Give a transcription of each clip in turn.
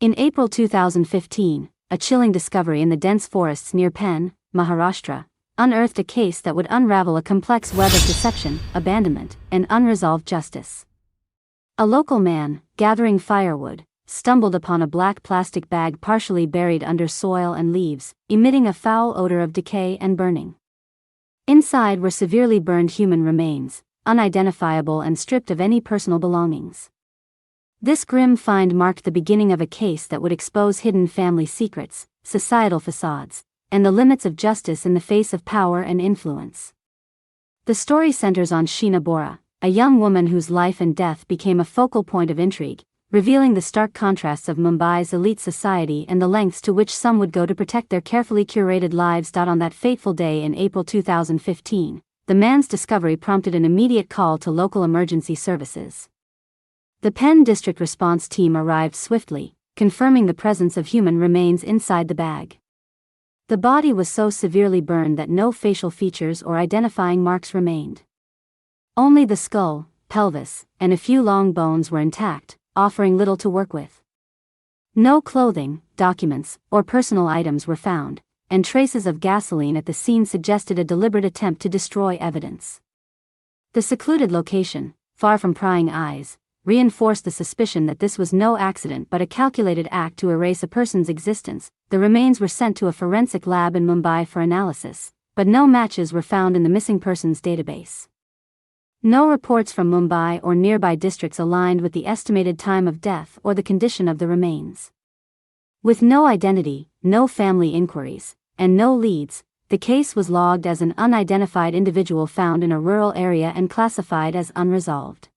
In April 2015, a chilling discovery in the dense forests near Pen, Maharashtra, unearthed a case that would unravel a complex web of deception, abandonment, and unresolved justice. A local man, gathering firewood, stumbled upon a black plastic bag partially buried under soil and leaves, emitting a foul odor of decay and burning. Inside were severely burned human remains, unidentifiable and stripped of any personal belongings. This grim find marked the beginning of a case that would expose hidden family secrets, societal facades, and the limits of justice in the face of power and influence. The story centers on Sheena Bora, a young woman whose life and death became a focal point of intrigue, revealing the stark contrasts of Mumbai's elite society and the lengths to which some would go to protect their carefully curated lives. On that fateful day in April 2015, the man's discovery prompted an immediate call to local emergency services. The Pen District response team arrived swiftly, confirming the presence of human remains inside the bag. The body was so severely burned that no facial features or identifying marks remained. Only the skull, pelvis, and a few long bones were intact, offering little to work with. No clothing, documents, or personal items were found, and traces of gasoline at the scene suggested a deliberate attempt to destroy evidence. The secluded location, far from prying eyes, reinforced the suspicion that this was no accident but a calculated act to erase a person's existence. The remains were sent to a forensic lab in Mumbai for analysis, but no matches were found in the missing persons database. No reports from Mumbai or nearby districts aligned with the estimated time of death or the condition of the remains. With no identity, no family inquiries, and no leads, the case was logged as an unidentified individual found in a rural area and classified as unresolved.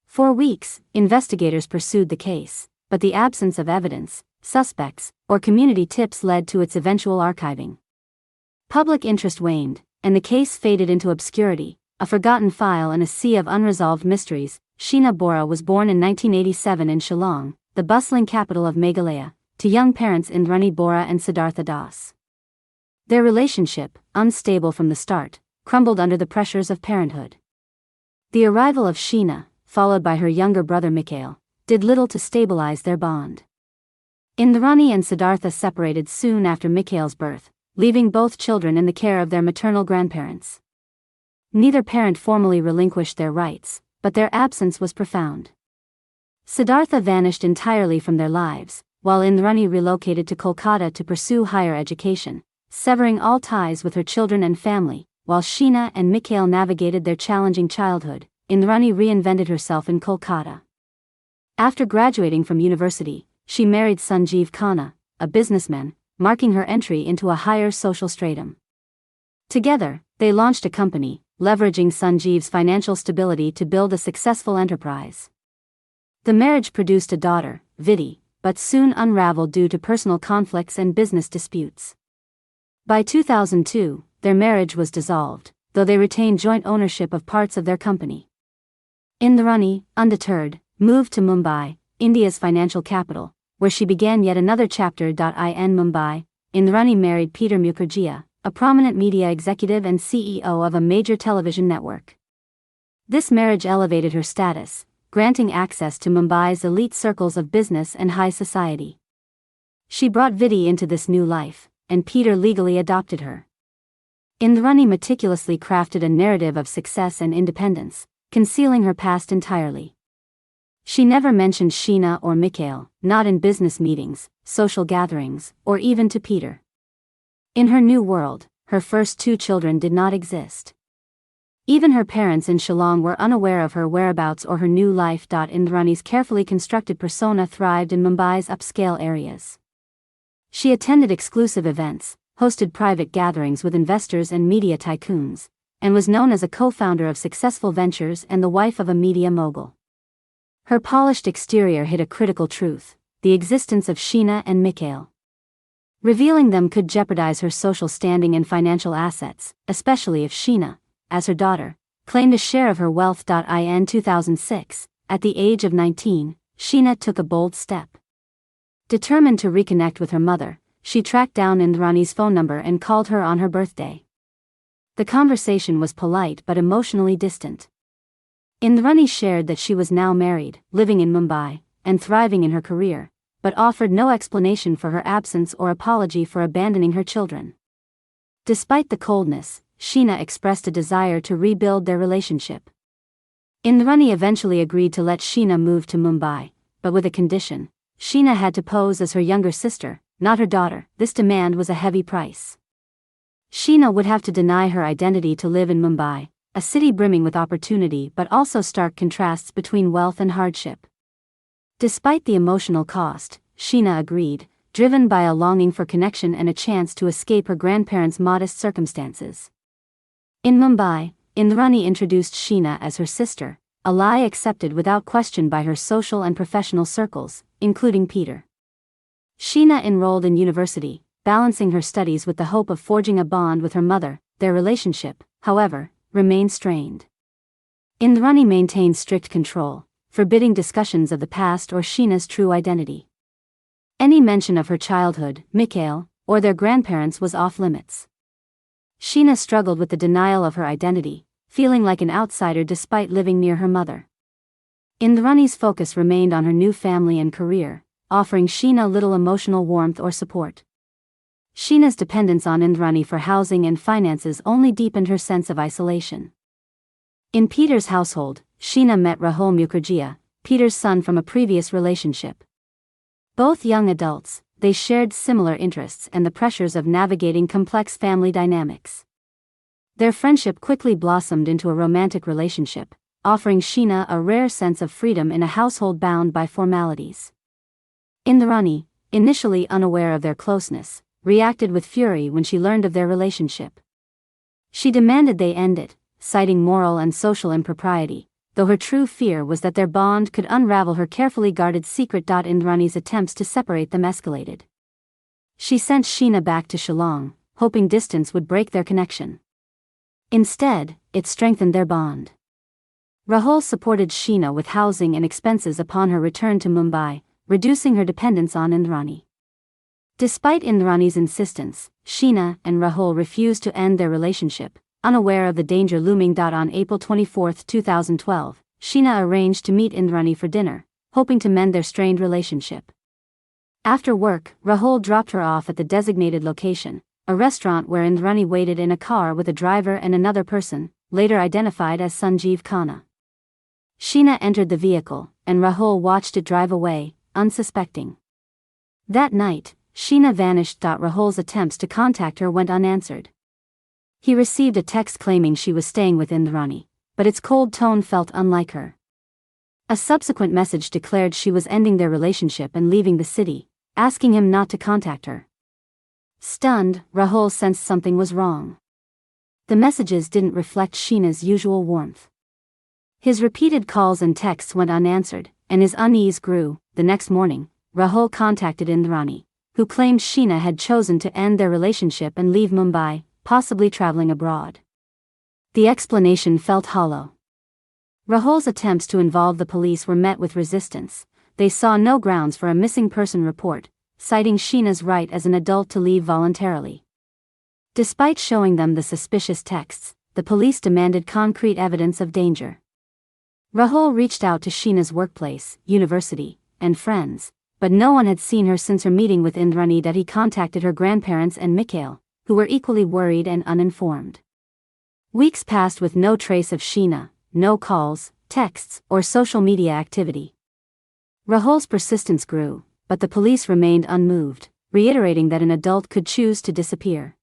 For weeks, investigators pursued the case, but the absence of evidence, suspects, or community tips led to its eventual archiving. Public interest waned, and the case faded into obscurity, a forgotten file in a sea of unresolved mysteries. Sheena Bora was born in 1987 in Shillong, the bustling capital of Meghalaya, to young parents Indrani Bora and Siddhartha Das. Their relationship, unstable from the start, crumbled under the pressures of parenthood. The arrival of Sheena, followed by her younger brother Mikhail, did little to stabilize their bond. Indrani and Siddhartha separated soon after Mikhail's birth, leaving both children in the care of their maternal grandparents. Neither parent formally relinquished their rights, but their absence was profound. Siddhartha vanished entirely from their lives, while Indrani relocated to Kolkata to pursue higher education, severing all ties with her children and family. While Sheena and Mikhail navigated their challenging childhood, Indrani reinvented herself in Kolkata. After graduating from university, she married Sanjeev Khanna, a businessman, marking her entry into a higher social stratum. Together, they launched a company, leveraging Sanjeev's financial stability to build a successful enterprise. The marriage produced a daughter, Vidhi, but soon unraveled due to personal conflicts and business disputes. By 2002, their marriage was dissolved, though they retained joint ownership of parts of their company. Indrani, undeterred, moved to Mumbai, India's financial capital, where she began yet another chapter. In Mumbai, Indrani married Peter Mukherjee, a prominent media executive and CEO of a major television network. This marriage elevated her status, granting access to Mumbai's elite circles of business and high society. She brought Vidhi into this new life, and Peter legally adopted her. Indrani meticulously crafted a narrative of success and independence, concealing her past entirely. She never mentioned Sheena or Mikhail, not in business meetings, social gatherings, or even to Peter. In her new world, her first two children did not exist. Even her parents in Shillong were unaware of her whereabouts or her new life. Indrani's carefully constructed persona thrived in Mumbai's upscale areas. She attended exclusive events, hosted private gatherings with investors and media tycoons, and was known as a co-founder of successful ventures and the wife of a media mogul. Her polished exterior hid a critical truth: the existence of Sheena and Mikhail. Revealing them could jeopardize her social standing and financial assets, especially if Sheena, as her daughter, claimed a share of her wealth. In 2006, at the age of 19, Sheena took a bold step. Determined to reconnect with her mother, she tracked down Indrani's phone number and called her on her birthday. The conversation was polite but emotionally distant. Indrani shared that she was now married, living in Mumbai, and thriving in her career, but offered no explanation for her absence or apology for abandoning her children. Despite the coldness, Sheena expressed a desire to rebuild their relationship. Indrani eventually agreed to let Sheena move to Mumbai, but with a condition: Sheena had to pose as her younger sister, not her daughter. This demand was a heavy price. Sheena would have to deny her identity to live in Mumbai, a city brimming with opportunity but also stark contrasts between wealth and hardship. Despite the emotional cost, Sheena agreed, driven by a longing for connection and a chance to escape her grandparents' modest circumstances. In Mumbai, Indrani introduced Sheena as her sister, a lie accepted without question by her social and professional circles, including Peter. Sheena enrolled in university, balancing her studies with the hope of forging a bond with her mother. Their relationship, however, remained strained. Indrani maintained strict control, forbidding discussions of the past or Sheena's true identity. Any mention of her childhood, Mikhail, or their grandparents was off-limits. Sheena struggled with the denial of her identity, feeling like an outsider despite living near her mother. Indrani's focus remained on her new family and career, offering Sheena little emotional warmth or support. Sheena's dependence on Indrani for housing and finances only deepened her sense of isolation. In Peter's household, Sheena met Rahul Mukherjee, Peter's son from a previous relationship. Both young adults, they shared similar interests and the pressures of navigating complex family dynamics. Their friendship quickly blossomed into a romantic relationship, offering Sheena a rare sense of freedom in a household bound by formalities. Indrani, initially unaware of their closeness, reacted with fury when she learned of their relationship. She demanded they end it, citing moral and social impropriety, though her true fear was that their bond could unravel her carefully guarded secret. Indrani's attempts to separate them escalated. She sent Sheena back to Shillong, hoping distance would break their connection. Instead, it strengthened their bond. Rahul supported Sheena with housing and expenses upon her return to Mumbai, reducing her dependence on Indrani. Despite Indrani's insistence, Sheena and Rahul refused to end their relationship, unaware of the danger looming. On April 24, 2012, Sheena arranged to meet Indrani for dinner, hoping to mend their strained relationship. After work, Rahul dropped her off at the designated location, a restaurant where Indrani waited in a car with a driver and another person, later identified as Sanjeev Khanna. Sheena entered the vehicle, and Rahul watched it drive away, unsuspecting. That night, Sheena vanished. Rahul's attempts to contact her went unanswered. He received a text claiming she was staying with Indrani, but its cold tone felt unlike her. A subsequent message declared she was ending their relationship and leaving the city, asking him not to contact her. Stunned, Rahul sensed something was wrong. The messages didn't reflect Sheena's usual warmth. His repeated calls and texts went unanswered, and his unease grew. The next morning, Rahul contacted Indrani, who claimed Sheena had chosen to end their relationship and leave Mumbai, possibly traveling abroad. The explanation felt hollow. Rahul's attempts to involve the police were met with resistance. They saw no grounds for a missing person report, citing Sheena's right as an adult to leave voluntarily. Despite showing them the suspicious texts, the police demanded concrete evidence of danger. Rahul reached out to Sheena's workplace, university, and friends, but no one had seen her since her meeting with Indrani. He contacted her grandparents and Mikhail, who were equally worried and uninformed. Weeks passed with no trace of Sheena, no calls, texts, or social media activity. Rahul's persistence grew, but the police remained unmoved, reiterating that an adult could choose to disappear.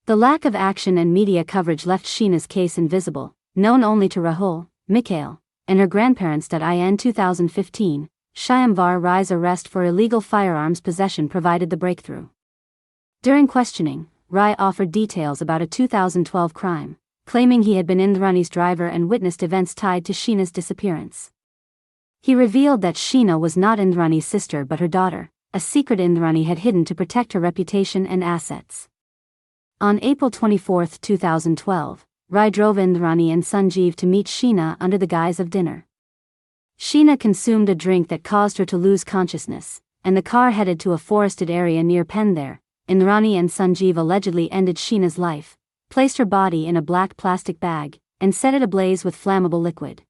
The lack of action and media coverage left Sheena's case invisible, known only to Rahul, Mikhail, and her grandparents. In 2015, Shyamvar Rai's arrest for illegal firearms possession provided the breakthrough. During questioning, Rai offered details about a 2012 crime, claiming he had been Indrani's driver and witnessed events tied to Sheena's disappearance. He revealed that Sheena was not Indrani's sister but her daughter, a secret Indrani had hidden to protect her reputation and assets. On April 24, 2012, Rai drove Indrani and Sanjeev to meet Sheena under the guise of dinner. Sheena consumed a drink that caused her to lose consciousness, and the car headed to a forested area near Pen. There, Indrani and Sanjeev allegedly ended Sheena's life, placed her body in a black plastic bag, and set it ablaze with flammable liquid.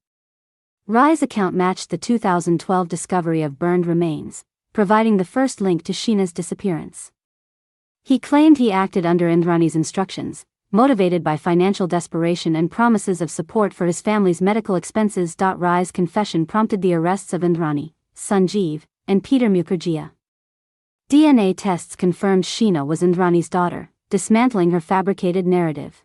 Rai's account matched the 2012 discovery of burned remains, providing the first link to Sheena's disappearance. He claimed he acted under Indrani's instructions, motivated by financial desperation and promises of support for his family's medical expenses. Rai's confession prompted the arrests of Indrani, Sanjeev, and Peter Mukherjee. DNA tests confirmed Sheena was Indrani's daughter, dismantling her fabricated narrative.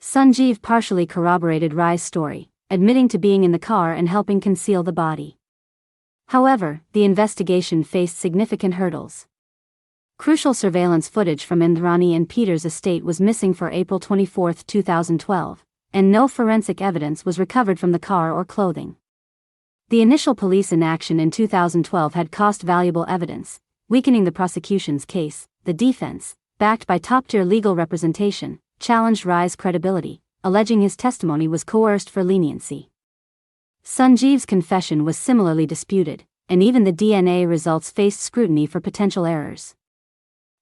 Sanjeev partially corroborated Rai's story, admitting to being in the car and helping conceal the body. However, the investigation faced significant hurdles. Crucial surveillance footage from Indrani and Peter's estate was missing for April 24, 2012, and no forensic evidence was recovered from the car or clothing. The initial police inaction in 2012 had cost valuable evidence, weakening the prosecution's case. The defense, backed by top-tier legal representation, challenged Rai's credibility, alleging his testimony was coerced for leniency. Sanjeev's confession was similarly disputed, and even the DNA results faced scrutiny for potential errors.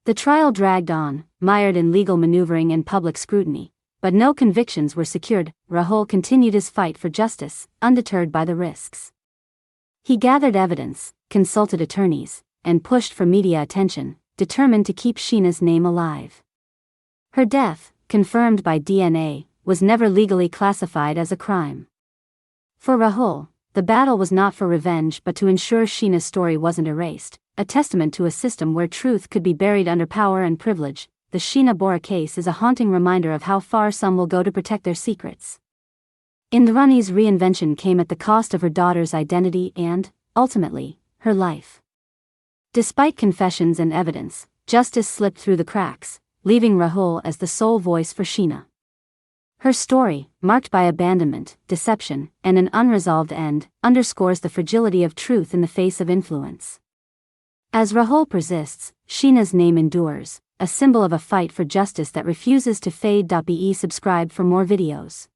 The trial dragged on, mired in legal maneuvering and public scrutiny, but no convictions were secured. Rahul continued his fight for justice, undeterred by the risks. He gathered evidence, consulted attorneys, and pushed for media attention, determined to keep Sheena's name alive. Her death, confirmed by DNA, was never legally classified as a crime. For Rahul, the battle was not for revenge but to ensure Sheena's story wasn't erased, a testament to a system where truth could be buried under power and privilege. The Sheena Bora case is a haunting reminder of how far some will go to protect their secrets. Indrani's reinvention came at the cost of her daughter's identity and, ultimately, her life. Despite confessions and evidence, justice slipped through the cracks, leaving Rahul as the sole voice for Sheena. Her story, marked by abandonment, deception, and an unresolved end, underscores the fragility of truth in the face of influence. As Rahul persists, Sheena's name endures, a symbol of a fight for justice that refuses to fade. Be subscribed for more videos.